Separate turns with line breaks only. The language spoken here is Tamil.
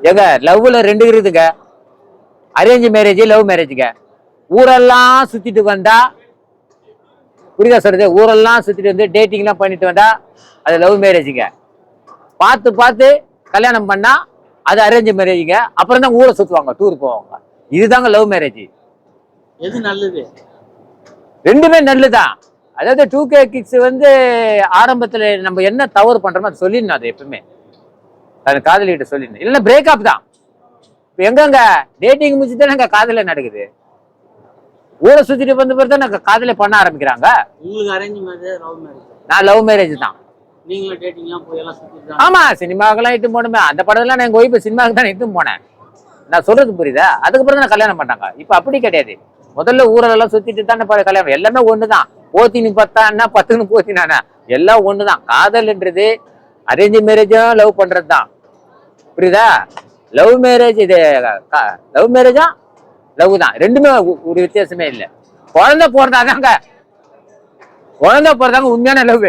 ஏங்க லவ்ல ரெண்டு இருக்குதுங்க. அரேஞ்ச் மேரேஜ், லவ் மேரேஜுங்க. ஊரெல்லாம் சுத்திட்டு வந்தா, புரியுதா சொல்றது? ஊரெல்லாம் சுத்திட்டு வந்து டேட்டிங்லாம் பண்ணிட்டு வந்தா அது லவ் மேரேஜுங்க. பார்த்து பார்த்து கல்யாணம் பண்ணா அது அரேஞ்ச் மேரேஜுங்க. அப்புறம் தான் ஊரை சுத்துவாங்க, டூர் போவாங்க. இதுதாங்க லவ் மேரேஜ்.
எது நல்லது?
ரெண்டுமே நல்லதுதான். அதாவது 2K கிட்ஸ் வந்து ஆரம்பத்துல நம்ம என்ன தவறு பண்றோமோ அதை சொல்லிடணும். அது எப்பவுமே அது காதலிகிட்ட சொல்லிடணும். இல்லைன்னா பிரேக்அப் தான். இப்ப எங்கங்க டேட்டிங் முடிச்சுதானே காதலே நடக்குது. ஊரை சுத்திட்டு வந்த பிறகு தான் காதலே பண்ண ஆரம்பிக்கிறாங்க.
உங்களுக்கு அரேஞ்ச் மேரேஜ், லவ் மேரேஜ்?
நான் லவ் மேரேஜ் தான்.
நீங்களும் டேட்டிங்லாம் போய் எல்லாம் சுத்திட்டு?
ஆமா, சினிமாக்கெல்லாம் இட்டு போனோமே. அந்த படத்துல நான் எங்க ஒய்ஃபை சினிமாவுக்கு தான் இட்டு போனேன். நான் சொல்றது புரியுதா? அதுக்கப்புறம் தான் கல்யாணம் பண்ணாங்க. இப்ப அப்படி கிடையாது. முதல்ல ஊரெல்லாம் சுத்திட்டு தானே கல்யாணம். எல்லாமே ஒண்ணுதான். போத்தின்னு பத்தான்னா 10ன்னு போத்தினானா எல்லாம் ஒண்ணுதான். காதல்ன்றது அரேஞ்ச் மேரேஜும் லவ் பண்றதுதான். புரியுதா? லவ் மேரேஜ் இது லவ் மேரேஜா லவ் தான். ரெண்டுமே ஒரு வித்தியாசமே இல்லை. குழந்தை போறதாதாங்க உண்மையான லவ்.